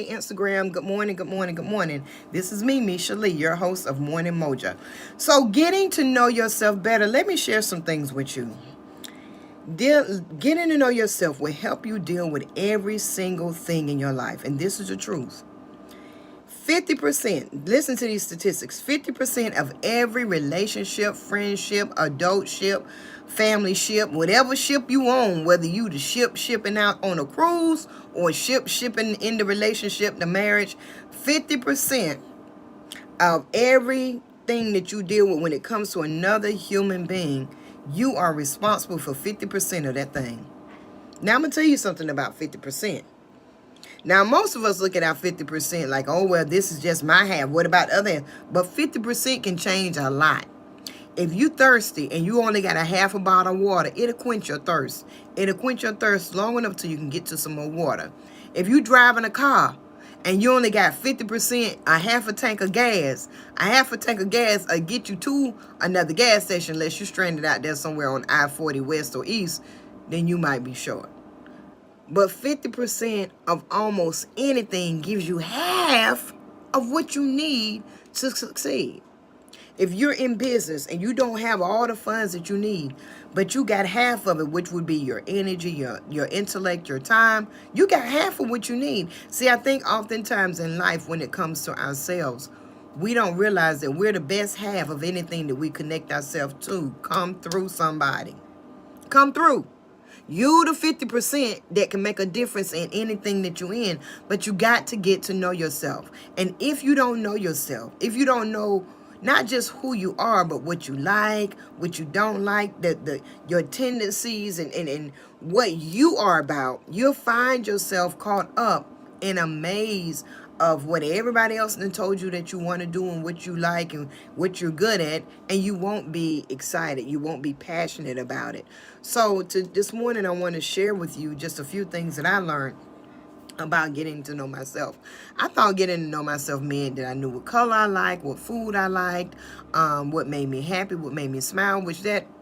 Instagram. Good morning, good morning, good morning. This is me, Mesha Lee, your host of Morning MOJA. So, getting to know yourself better, let me share some things with you. Getting to know yourself will help you deal with every single thing in your life. And this is the truth. 50%, listen to these statistics, 50% of every relationship, friendship, adultship, family ship, whatever ship you own, whether you the ship shipping out on a cruise or ship shipping in the relationship, the marriage, 50% of everything that you deal with when it comes to another human being, you are responsible for 50% of that thing. Now I'm going to tell you something about 50%. Now, most of us look at our 50% like, oh, well, this is just my half. What about other half? But 50% can change a lot. If you thirsty and you only got a half a bottle of water, it'll quench your thirst. It'll quench your thirst long enough till you can get to some more water. If you driving a car and you only got 50%, a half a tank of gas will get you to another gas station unless you're stranded out there somewhere on I-40 West or East, then you might be short. But 50% of almost anything gives you half of what you need to succeed. If you're in business and you don't have all the funds that you need, but you got half of it, which would be your energy, your intellect, your time, you got half of what you need. See, I think oftentimes in life when it comes to ourselves, we don't realize that we're the best half of anything that we connect ourselves to. Come through somebody. Come through. You the 50% that can make a difference in anything that you're in, but you got to get to know yourself. And if you don't know yourself, if you don't know not just who you are, but what you like, what you don't like, your tendencies and what you are about, you'll find yourself caught up in a maze of what everybody else done told you that you want to do and what you like and what you're good at, and you won't be excited. You won't be passionate about it. So this morning, I want to share with you just a few things that I learned about getting to know myself. I thought getting to know myself meant that I knew what color I liked, what food I liked, what made me happy, what made me smile,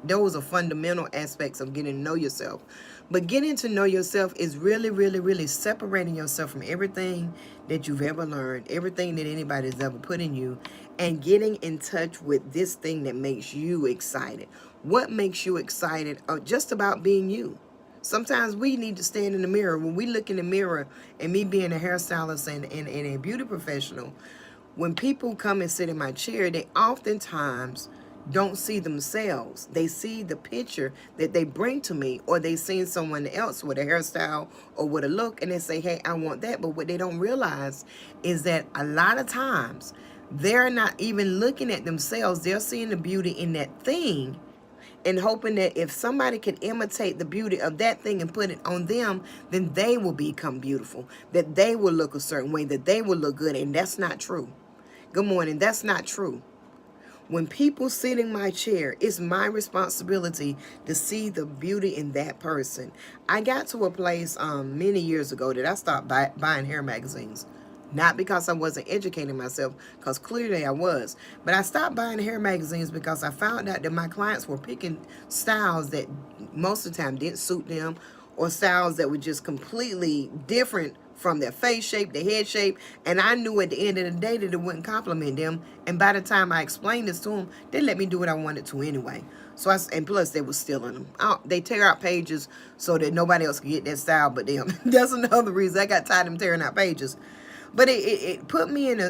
those are fundamental aspects of getting to know yourself. But getting to know yourself is really, really, really separating yourself from everything that you've ever learned, everything that anybody's ever put in you, and getting in touch with this thing that makes you excited. What makes you excited just about being you? Sometimes we need to stand in the mirror. When we look in the mirror, and me being a hairstylist and a beauty professional, when people come and sit in my chair, they oftentimes don't see themselves. They see the picture that they bring to me, or they see someone else with a hairstyle or with a look, and they say, hey, I want that. But what they don't realize is that a lot of times they're not even looking at themselves. They're seeing the beauty in that thing and hoping that if somebody can imitate the beauty of that thing and put it on them, then they will become beautiful, that they will look a certain way, that they will look good. And that's not true. Good morning. That's not true. When people sit in my chair, it's my responsibility to see the beauty in that person. I got to a place many years ago that I stopped buying hair magazines. Not because I wasn't educating myself, because clearly I was. But I stopped buying hair magazines because I found out that my clients were picking styles that most of the time didn't suit them, or styles that were just completely different from their face shape, their head shape, and I knew at the end of the day that it wouldn't compliment them. And by the time I explained this to them, they let me do what I wanted to anyway. And plus they were stealing them. They tear out pages so that nobody else could get that style but them. That's another reason I got tired of them tearing out pages. But it put me in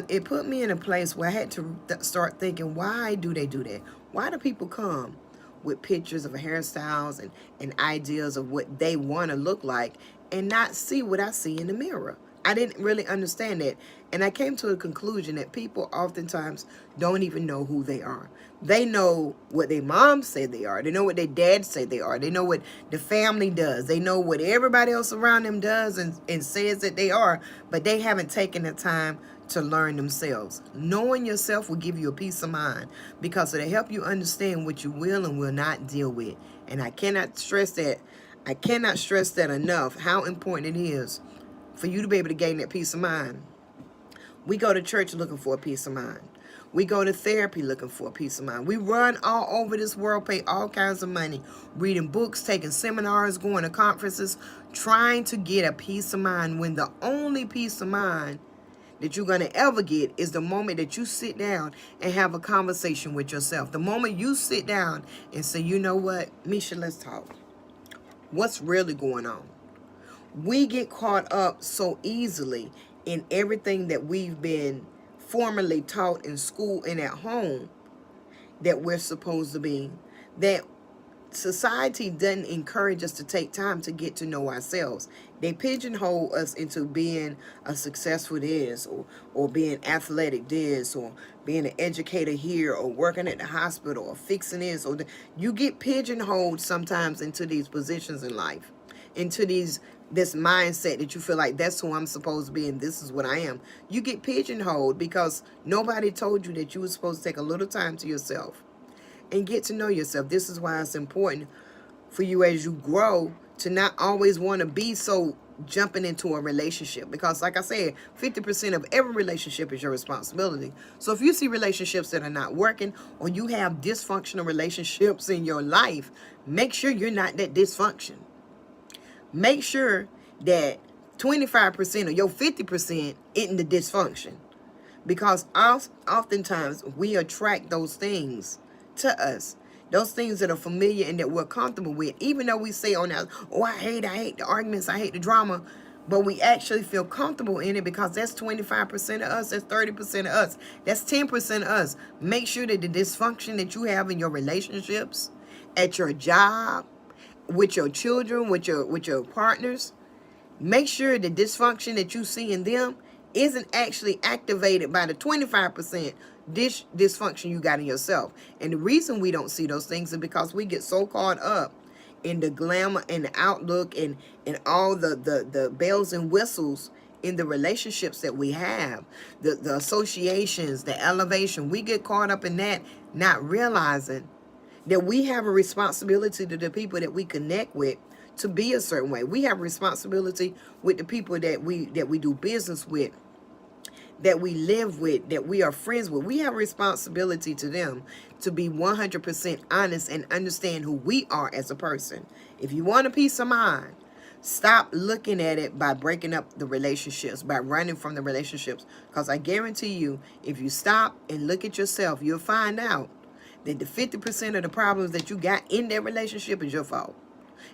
a place where I had to start thinking, why do they do that? Why do people come with pictures of hairstyles and ideas of what they want to look like and not see what I see in the mirror? I didn't really understand that. And I came to a conclusion that people oftentimes don't even know who they are. They know what their mom said they are. They know what their dad said they are. They know what the family does. They know what everybody else around them does and says that they are. But they haven't taken the time to learn themselves. Knowing yourself will give you a peace of mind because it'll help you understand what you will and will not deal with. And I cannot stress that. I cannot stress that enough, how important it is for you to be able to gain that peace of mind. We go to church looking for a peace of mind. We go to therapy looking for a peace of mind. We run all over this world, pay all kinds of money, reading books, taking seminars, going to conferences, trying to get a peace of mind, when the only peace of mind that you're going to ever get is the moment that you sit down and have a conversation with yourself. The moment you sit down and say, you know what, Mesha, let's talk. What's really going on? We get caught up so easily in everything that we've been formerly taught in school and at home that we're supposed to be, that society doesn't encourage us to take time to get to know ourselves. They pigeonhole us into being a successful this, or being athletic this, or being an educator here, or working at the hospital, or fixing this, or you get pigeonholed sometimes into these positions in life, into this mindset that you feel like that's who I'm supposed to be and this is what I am. You get pigeonholed because nobody told you that you were supposed to take a little time to yourself and get to know yourself. This is why it's important for you as you grow to not always want to be so jumping into a relationship, because like I said, 50% of every relationship is your responsibility. So if you see relationships that are not working, or you have dysfunctional relationships in your life, make sure you're not that dysfunction. Make sure that 25% of your 50% isn't the dysfunction, because oftentimes we attract those things to us, those things that are familiar and that we're comfortable with, even though we say on that, oh, I hate the arguments, I hate the drama, but we actually feel comfortable in it because that's 25% of us, that's 30% of us, that's 10% of us. Make sure that the dysfunction that you have in your relationships, at your job, with your children, with your partners, make sure the dysfunction that you see in them isn't actually activated by the 25% dysfunction you got in yourself. And the reason we don't see those things is because we get so caught up in the glamour and the outlook and all the bells and whistles in the relationships that we have, the associations, the elevation. We get caught up in that, not realizing that we have a responsibility to the people that we connect with to be a certain way. We have a responsibility with the people that we do business with, that we live with, that we are friends with. We have a responsibility to them to be 100% honest and understand who we are as a person. If you want a peace of mind, stop looking at it by breaking up the relationships, by running from the relationships. Because I guarantee you, if you stop and look at yourself, you'll find out that the 50% of the problems that you got in that relationship is your fault.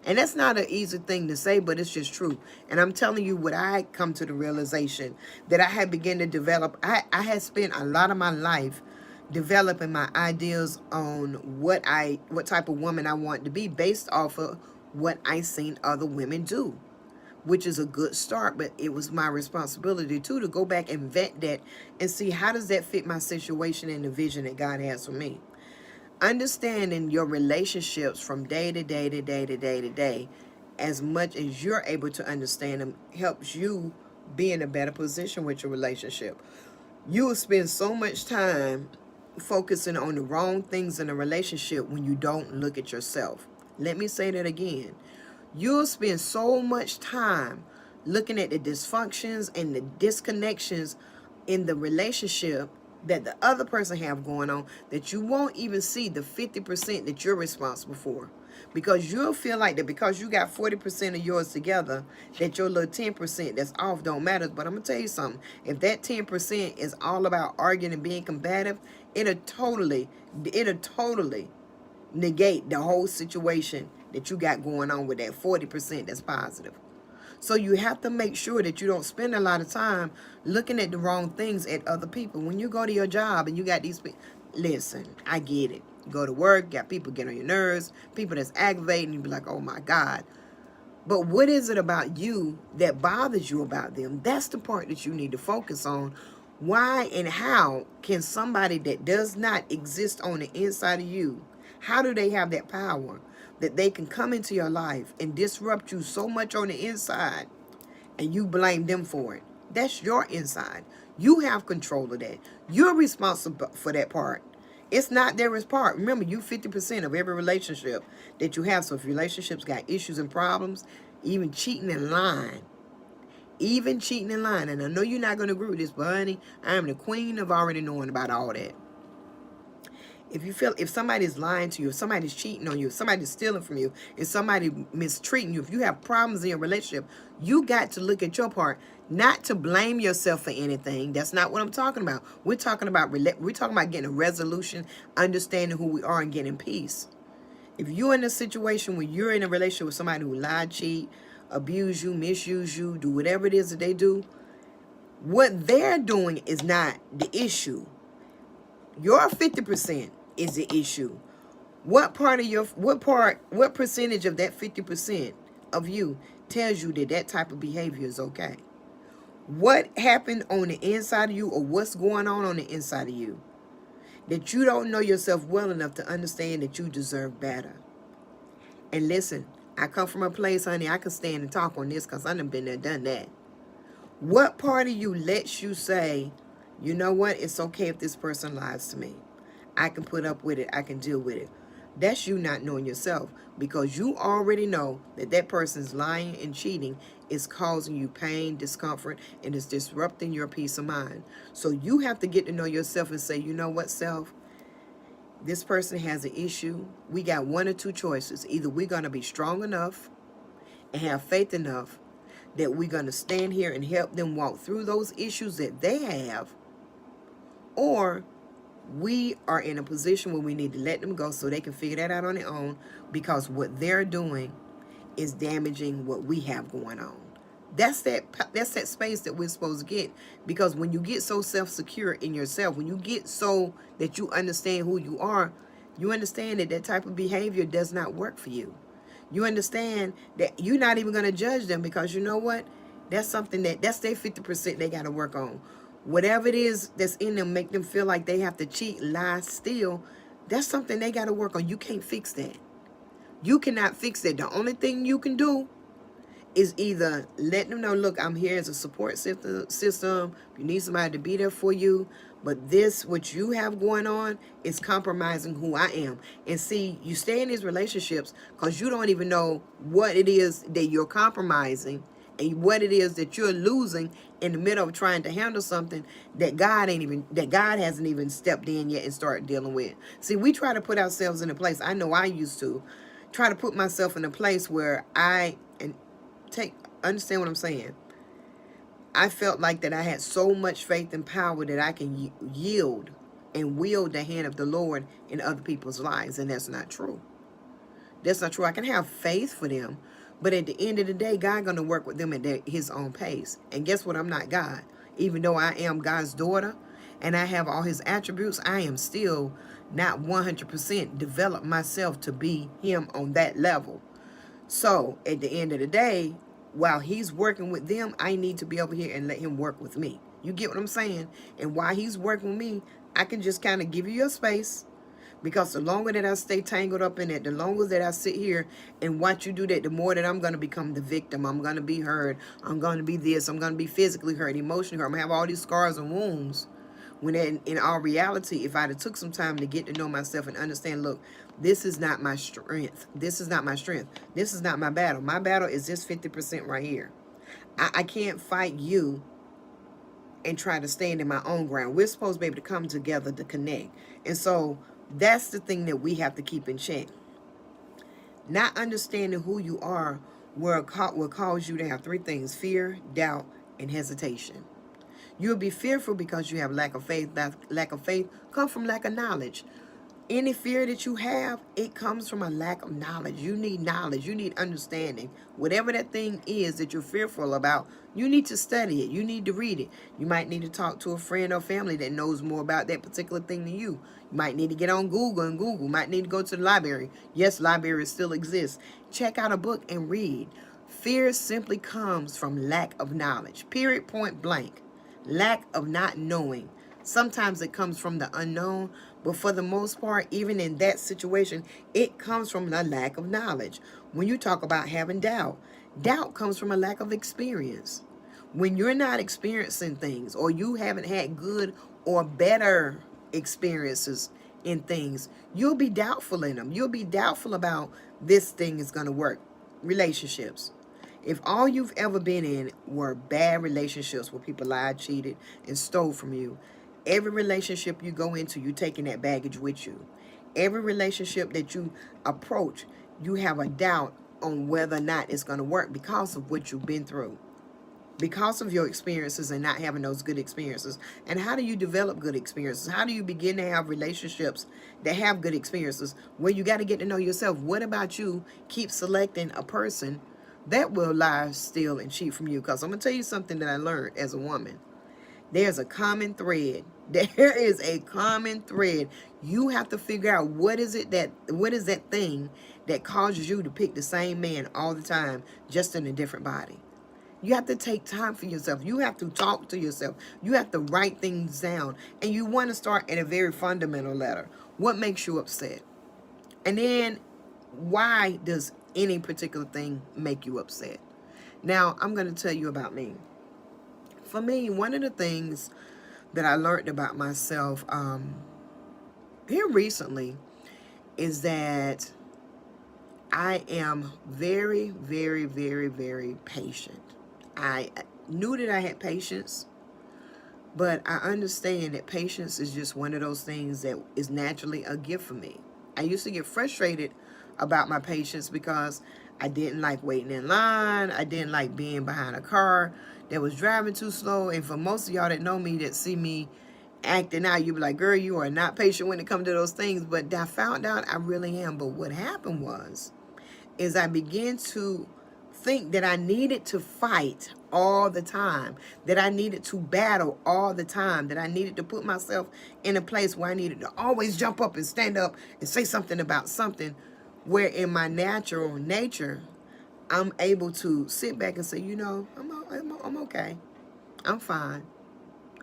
And that's not an easy thing to say, but it's just true. And I'm telling you what I come to the realization that I had begun to develop. I had spent a lot of my life developing my ideas on what type of woman I want to be based off of what I seen other women do, which is a good start. But it was my responsibility too to go back and vet that and see how does that fit my situation and the vision that God has for me. Understanding your relationships from day to day to day to day to day, as much as you're able to understand them, helps you be in a better position with your relationship. You will spend so much time focusing on the wrong things in a relationship when you don't look at yourself. Let me say that again. You'll spend so much time looking at the dysfunctions and the disconnections in the relationship that the other person have going on, that you won't even see the 50% that you're responsible for, because you'll feel like that because you got 40% of yours together, that your little 10% that's off don't matter. But I'm gonna tell you something, if that 10% is all about arguing and being combative, it'll totally negate the whole situation that you got going on with that 40% that's positive. So you have to make sure that you don't spend a lot of time looking at the wrong things at other people. When you go to your job and you got these people, listen, I get it. You go to work, got people get on your nerves, people that's aggravating, you be like, oh my God. But what is it about you that bothers you about them? That's the part that you need to focus on. Why and how can somebody that does not exist on the inside of you, how do they have that power that they can come into your life and disrupt you so much on the inside and you blame them for it? That's your inside. You have control of that. You're responsible for that part. It's not their part. Remember, you 50% of every relationship that you have. So if relationships got issues and problems, even cheating and lying, and I know you're not going to agree with this, but honey, I am the queen of already knowing about all that. if somebody's lying to you, if somebody's cheating on you, if somebody's stealing from you, if somebody mistreating you, if you have problems in your relationship, you got to look at your part, not to blame yourself for anything. That's not what I'm talking about. We're talking about getting a resolution, understanding who we are, and getting peace. If you're in a situation where you're in a relationship with somebody who lied, cheat, abuse you, misuse you, do whatever it is that they do, what they're doing is not the issue. Your 50% is the issue. What percentage of that 50% of you tells you that that type of behavior is okay? What happened on the inside of you, or what's going on the inside of you, that you don't know yourself well enough to understand that you deserve better? And listen, I come from a place, honey, I can stand and talk on this because I done been there, done that. What part of you lets you say, you know what, it's okay if this person lies to me. I can put up with it. I can deal with it. That's you not knowing yourself, because you already know that that person's lying and cheating is causing you pain, discomfort, and is disrupting your peace of mind. So you have to get to know yourself and say, you know what, self, this person has an issue. We got one or two choices. Either we're going to be strong enough and have faith enough that we're going to stand here and help them walk through those issues that they have, or we are in a position where we need to let them go so they can figure that out on their own, because what they're doing is damaging what we have going on. That's that space that we're supposed to get, because when you get so self-secure in yourself, when you get so that you understand who you are, you understand that that type of behavior does not work for you. You understand that you're not even going to judge them, because you know what? That's something that's their 50% they got to work on. Whatever it is that's in them, make them feel like they have to cheat, lie, steal. That's something they got to work on. You can't fix that. You cannot fix that. The only thing you can do is either let them know, look, I'm here as a support system. You need somebody to be there for you. But this, what you have going on, is compromising who I am. And see, you stay in these relationships because you don't even know what it is that you're compromising and what it is that you're losing in the middle of trying to handle something that God hasn't even stepped in yet and started dealing with. See, we try to put ourselves in a place. I know I used to try to put myself in a place where understand what I'm saying. I felt like that I had so much faith and power that I can yield and wield the hand of the Lord in other people's lives, and that's not true. That's not true. I can have faith for them, but at the end of the day, God going to work with them at his own pace. And guess what? I'm not God. Even though I am God's daughter and I have all his attributes, I am still not 100% developed myself to be him on that level. So at the end of the day, while he's working with them, I need to be over here and let him work with me. You get what I'm saying? And while he's working with me, I can just kind of give you your space. Because the longer that I stay tangled up in it, the longer that I sit here and watch you do that, the more that I'm going to become the victim. I'm going to be hurt. I'm going to be this. I'm going to be physically hurt, emotionally hurt. I'm going to have all these scars and wounds. When in all reality, if I'd have took some time to get to know myself and understand, look, this is not my strength. This is not my strength. This is not my battle. My battle is this 50% right here. I can't fight you and try to stand in my own ground. We're supposed to be able to come together to connect. And so that's the thing that we have to keep in check. Not understanding who you are will cause you to have three things: fear, doubt, and hesitation. You'll be fearful because you have lack of faith. Lack of faith comes from lack of knowledge. Any fear that you have, it comes from a lack of knowledge. You need knowledge. You need understanding. Whatever that thing is that you're fearful about, you need to study it. You need to read it. You might need to talk to a friend or family that knows more about that particular thing than you. You might need to get on Google and Google. Might need to go to the library. Yes, libraries still exist. Check out a book and read. Fear simply comes from lack of knowledge. Period, point blank. Lack of not knowing. Sometimes it comes from the unknown, but for the most part, even in that situation, it comes from a lack of knowledge. When you talk about having doubt, doubt comes from a lack of experience. When you're not experiencing things, or you haven't had good or better experiences in things, you'll be doubtful in them. You'll be doubtful about this thing is going to work. Relationships. If all you've ever been in were bad relationships where people lied, cheated, and stole from you, Every relationship you go into, you're taking that baggage with you. Every relationship that you approach, you have a doubt on whether or not it's going to work because of what you've been through, because of your experiences and not having those good experiences. And how do you develop good experiences? How do you begin to have relationships that have good experiences where you got to get to know yourself? What about you keep selecting a person that will lie, steal, and cheat from you? Because I'm going to tell you something that I learned as a woman. There's a common thread. There is a common thread. You have to figure out what is that thing that causes you to pick the same man all the time, just in a different body. You have to take time for yourself. You have to talk to yourself. You have to write things down. And you want to start at a very fundamental letter. What makes you upset? And then, why does any particular thing make you upset? Now, I'm going to tell you about me. For me, one of the things that I learned about myself here recently is that I am very, very, very, very patient. I knew that I had patience, but I understand that patience is just one of those things that is naturally a gift for me. I used to get frustrated about my patience because I didn't like waiting in line. I didn't like being behind a car that was driving too slow. And for most of y'all that know me, that see me acting out, you be like, girl, you are not patient when it comes to those things. But I found out I really am. But what happened is I began to think that I needed to fight all the time, that I needed to battle all the time, that I needed to put myself in a place where I needed to always jump up and stand up and say something about something, where in my natural nature, I'm able to sit back and say, you know, I'm okay. I'm fine.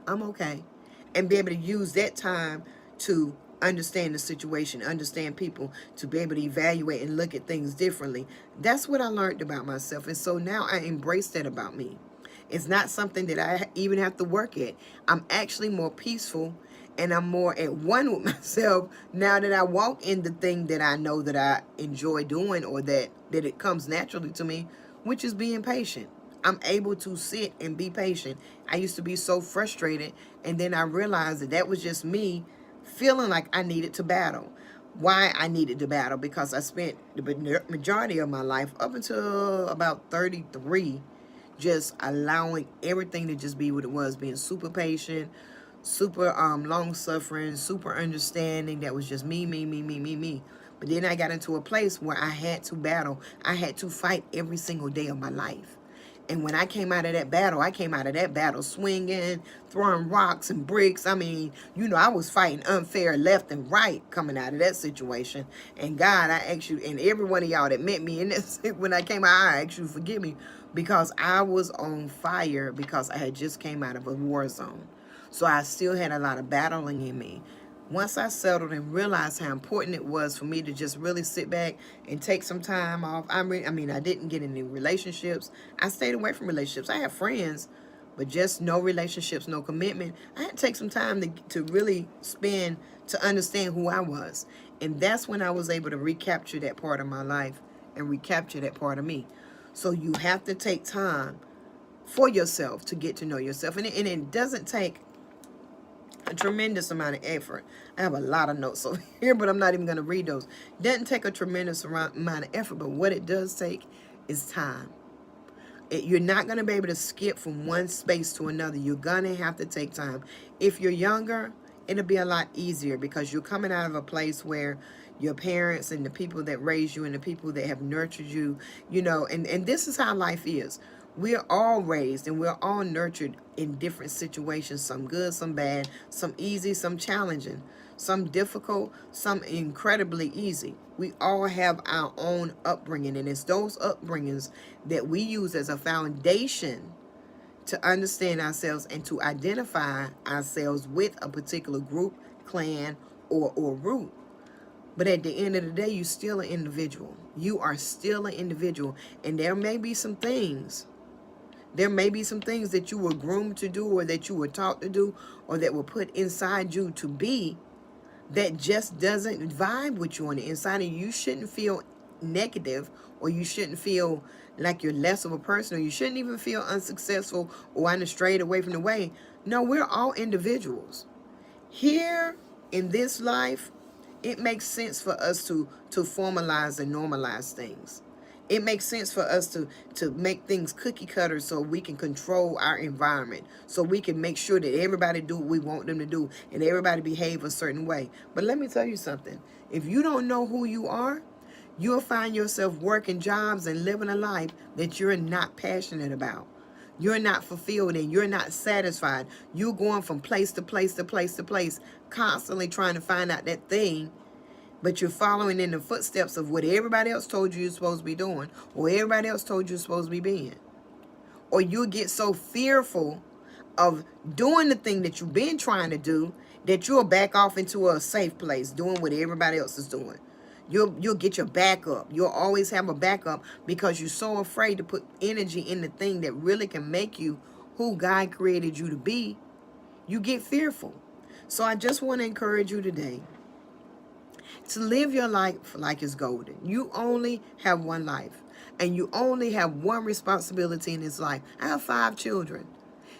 I'm okay. And be able to use that time to understand the situation, understand people, to be able to evaluate and look at things differently. That's what I learned about myself. And so now I embrace that about me. It's not something that I even have to work at. I'm actually more peaceful and I'm more at one with myself now that I walk in the thing that I know that I enjoy doing, or that it comes naturally to me, which is being patient. I'm able to sit and be patient. I used to be so frustrated, and then I realized that was just me feeling like I needed to battle. Why I needed to battle? Because I spent the majority of my life, up until about 33, just allowing everything to just be what it was, being super patient, super long-suffering, super understanding. That was just me. But then I got into a place where I had to battle. I had to fight every single day of my life. And when I came out of that battle, swinging, throwing rocks and bricks. I mean, you know, I was fighting unfair left and right coming out of that situation. And God, I ask you, and every one of y'all that met me in this, when I came out, I ask you to forgive me, because I was on fire, because I had just came out of a war zone. So I still had a lot of battling in me. Once I settled and realized how important it was for me to just really sit back and take some time off. I mean, I didn't get any relationships. I stayed away from relationships. I have friends, but just no relationships, no commitment. I had to take some time to really spend to understand who I was. And that's when I was able to recapture that part of my life and recapture that part of me. So you have to take time for yourself to get to know yourself. And it doesn't take a tremendous amount of effort. I have a lot of notes over here, but I'm not even going to read those. It doesn't take a tremendous amount of effort, but what it does take is time. You're not going to be able to skip from one space to another. You're going to have to take time. If you're younger, it'll be a lot easier, because you're coming out of a place where your parents and the people that raised you and the people that have nurtured you, you know, and this is how life is. We're all raised and we're all nurtured in different situations, some good, some bad, some easy, some challenging, some difficult, some incredibly easy. We all have our own upbringing, and it's those upbringings that we use as a foundation to understand ourselves and to identify ourselves with a particular group, clan, or root. But at the end of the day, you're still an individual. You are still an individual, and there may be some things that you were groomed to do, or that you were taught to do, or that were put inside you to be, that just doesn't vibe with you on the inside. And you shouldn't feel negative, or you shouldn't feel like you're less of a person, or you shouldn't even feel unsuccessful or strayed away from the way. No, we're all individuals. Here in this life, it makes sense for us to formalize and normalize things. It makes sense for us to make things cookie cutter so we can control our environment, so we can make sure that everybody do what we want them to do and everybody behave a certain way. But let me tell you something. If you don't know who you are, you'll find yourself working jobs and living a life that you're not passionate about. You're not fulfilled and you're not satisfied. You're going from place to place to place to place, constantly trying to find out that thing, but you're following in the footsteps of what everybody else told you you're supposed to be doing, or everybody else told you you're supposed to be being. Or you'll get so fearful of doing the thing that you've been trying to do that you'll back off into a safe place doing what everybody else is doing. You'll get your backup. You'll always have a backup because you're so afraid to put energy in the thing that really can make you who God created you to be. You get fearful. So I just want to encourage you today to live your life like it's golden. You only have one life, and you only have one responsibility in this life. I have 5 children,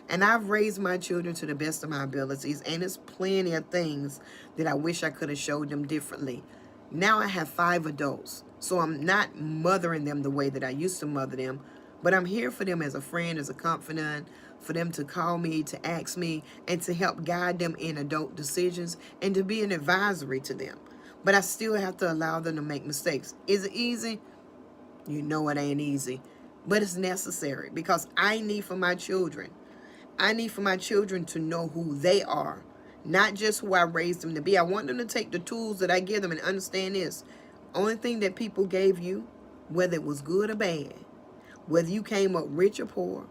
and I've raised my children to the best of my abilities, and there's plenty of things that I wish I could have showed them differently. Now I have 5 adults, so I'm not mothering them the way that I used to mother them, but I'm here for them as a friend, as a confidant, for them to call me, to ask me, and to help guide them in adult decisions, and to be an advisory to them. But I still have to allow them to make mistakes. Is it easy? You know it ain't easy. But it's necessary because I need for my children. I need for my children to know who they are, not just who I raised them to be. I want them to take the tools that I give them and understand this. Only thing that people gave you, whether it was good or bad, whether you came up rich or poor,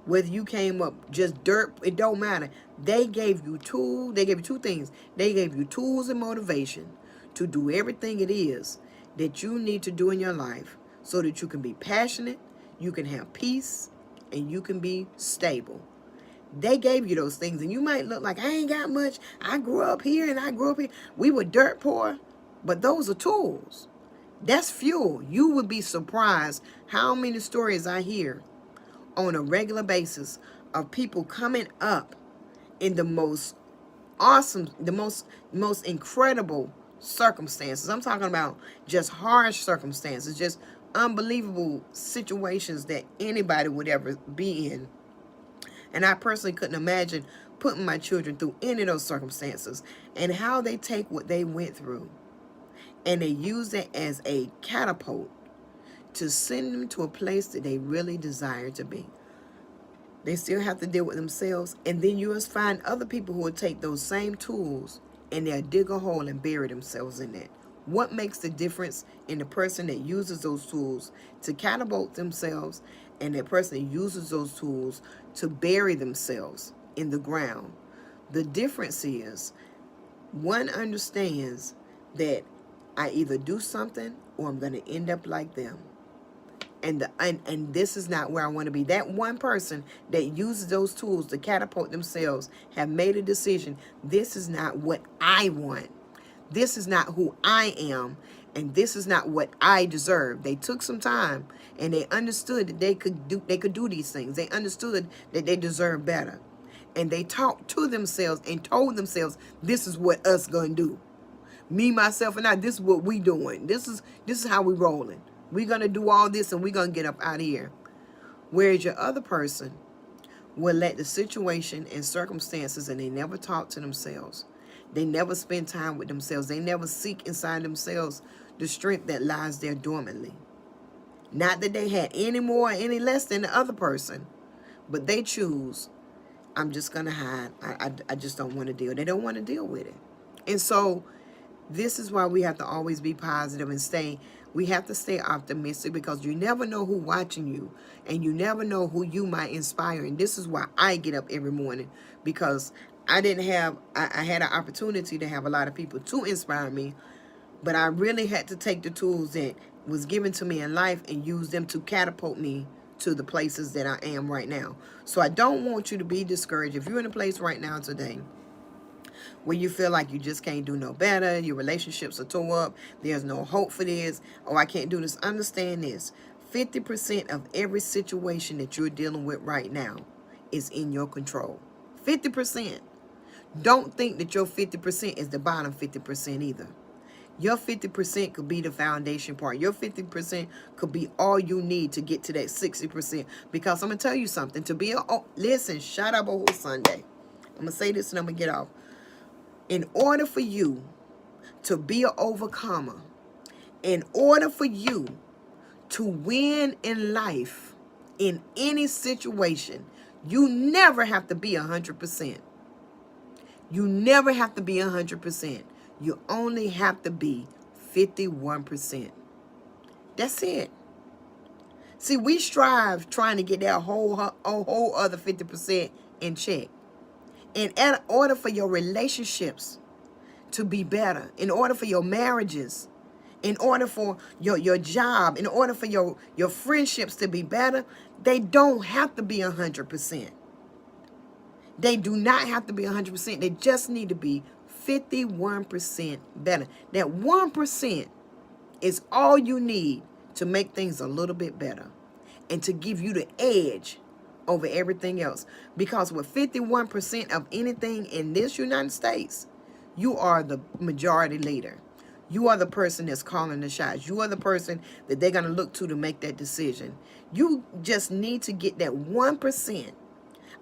whether you came up just dirt, it don't matter. They gave you tools. They gave you 2 things. They gave you tools and motivation to do everything it is that you need to do in your life so that you can be passionate, you can have peace, and you can be stable. They gave you those things, and you might look like, I ain't got much. I grew up here and I grew up here. We were dirt poor, but those are tools. That's fuel. You would be surprised how many stories I hear on a regular basis of people coming up in the most awesome, the most incredible circumstances. I'm talking about just harsh circumstances, just unbelievable situations that anybody would ever be in. And I personally couldn't imagine putting my children through any of those circumstances, and how they take what they went through and they use it as a catapult to send them to a place that they really desire to be. They still have to deal with themselves, and then you will find other people who will take those same tools and they'll dig a hole and bury themselves in that. What makes the difference in the person that uses those tools to catapult themselves and the person that uses those tools to bury themselves in the ground? The difference is one understands that I either do something or I'm going to end up like them. And this is not where I want to be. That one person that uses those tools to catapult themselves have made a decision. This is not what I want. This is not who I am. And this is not what I deserve. They took some time and they understood that they could do these things. They understood that they deserve better. And they talked to themselves and told themselves, this is what us gonna do. Me, myself, and I, this is what we doing. This is how we rolling. We're going to do all this and we're going to get up out of here. Whereas your other person will let the situation and circumstances, and they never talk to themselves. They never spend time with themselves. They never seek inside themselves the strength that lies there dormantly. Not that they had any more or any less than the other person, but they choose, I'm just going to hide. I just don't want to deal. They don't want to deal with it. And so this is why we have to always be positive and we have to stay optimistic, because you never know who's watching you and you never know who you might inspire. And this is why I get up every morning, because I had an opportunity to have a lot of people to inspire me, but I really had to take the tools that was given to me in life and use them to catapult me to the places that I am right now. So I don't want you to be discouraged. If you're in a place right now today where you feel like you just can't do no better, your relationships are tore up, there's no hope for this, oh, I can't do this, understand this. 50% of every situation that you're dealing with right now is in your control. 50%. Don't think that your 50% is the bottom 50% either. Your 50% could be the foundation part. Your 50% could be all you need to get to that 60%. Because I'm going to tell you something. To be listen, shout out on Sunday. I'm going to say this and I'm going to get off. In order for you to be an overcomer, in order for you to win in life, in any situation, you never have to be 100%. You never have to be 100%. You only have to be 51%. That's it. See, we strive trying to get that whole other 50% in check. And in order for your relationships to be better, in order for your marriages, in order for your job, in order for your friendships to be better, they don't have to be 100%. They do not have to be 100%. They just need to be 51% better. That 1% is all you need to make things a little bit better and to give you the edge over everything else. Because with 51% of anything in this United States, you are the majority leader. You are the person that's calling the shots. You are the person that they're going to look to make that decision. You just need to get that 1%.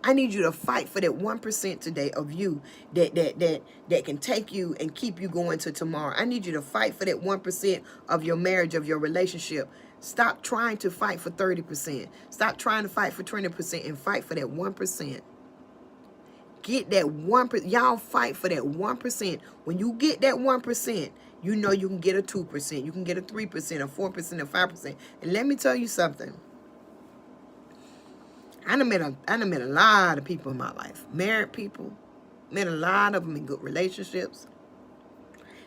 I need you to fight for that 1% today of you that can take you and keep you going to tomorrow. I need you to fight for that 1% of your marriage, of your relationship. Stop trying to fight for 30%. Stop trying to fight for 20% and fight for that 1%. Get that 1%. Y'all fight for that 1%. When you get that 1%, you know you can get a 2%. You can get a 3%, a 4%, a 5%. And let me tell you something. I done met a lot of people in my life. Married people. Met a lot of them in good relationships.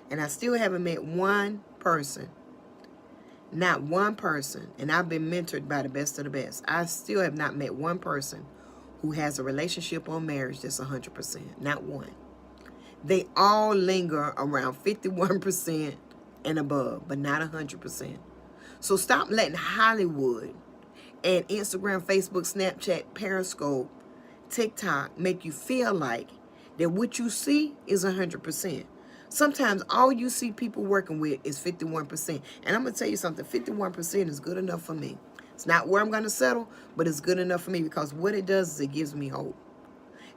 And I still haven't met one person. Not one person. And I've been mentored by the best of the best. I still have not met one person who has a relationship or marriage that's 100%. Not one. They all linger around 51% and above, but not 100%. So stop letting Hollywood and Instagram, Facebook, Snapchat, Periscope, TikTok make you feel like that what you see is 100%. Sometimes all you see people working with is 51%. And I'm going to tell you something, 51% is good enough for me. It's not where I'm going to settle, but it's good enough for me because what it does is it gives me hope.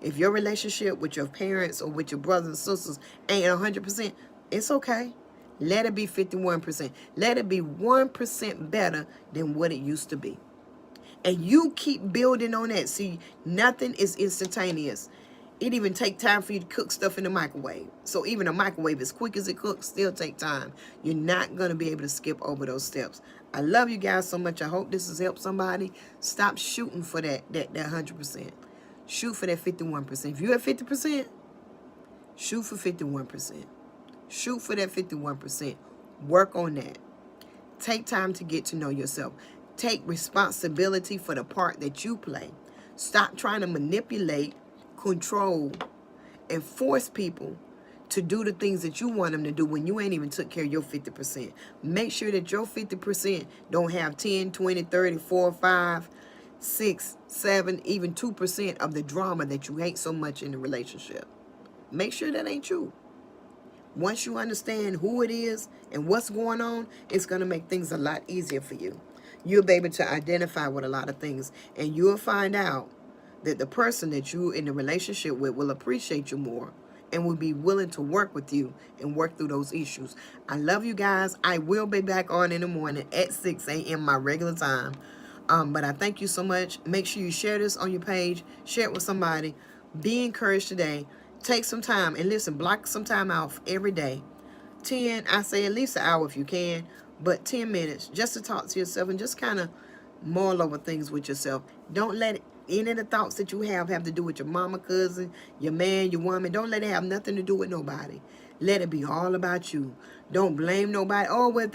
If your relationship with your parents or with your brothers and sisters ain't 100%, it's okay. Let it be 51%. Let it be 1% better than what it used to be. And you keep building on that. See, nothing is instantaneous. It even takes time for you to cook stuff in the microwave. So even a microwave, as quick as it cooks, still take time. You're not going to be able to skip over those steps. I love you guys so much. I hope this has helped somebody. Stop shooting for that 100%. Shoot for that 51%. If you're at 50%, shoot for 51%. Shoot for that 51%. Work on that. Take time to get to know yourself. Take responsibility for the part that you play. Stop trying to manipulate, control, and force people to do the things that you want them to do when you ain't even took care of your 50%. Make sure that your 50% don't have 10, 20, 30, 4, 5, 6, 7, even 2% of the drama that you hate so much in the relationship. Make sure that ain't you. Once you understand who it is and what's going on, it's going to make things a lot easier for you. You'll be able to identify with a lot of things, and you'll find out that the person that you're in the relationship with will appreciate you more and will be willing to work with you and work through those issues. I love you guys. I will be back on in the morning at 6 a.m. my regular time. But I thank you so much. Make sure you share this on your page. Share it with somebody. Be encouraged today. Take some time and listen. Block some time out every day. I say at least an hour if you can, but 10 minutes just to talk to yourself and just kind of mull over things with yourself. Don't let any of the thoughts that you have to do with your mama, cousin, your man, your woman. Don't let it have nothing to do with nobody. Let it be all about you. Don't blame nobody. Oh, well,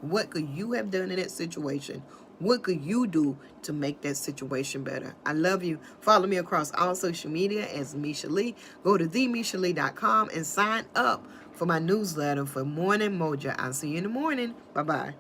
what could you have done in that situation? What could you do to make that situation better? I love you. Follow me across all social media as Mesha Lee. Go to themeshalee.com and sign up for my newsletter for Morning Moja. I'll see you in the morning. Bye-bye.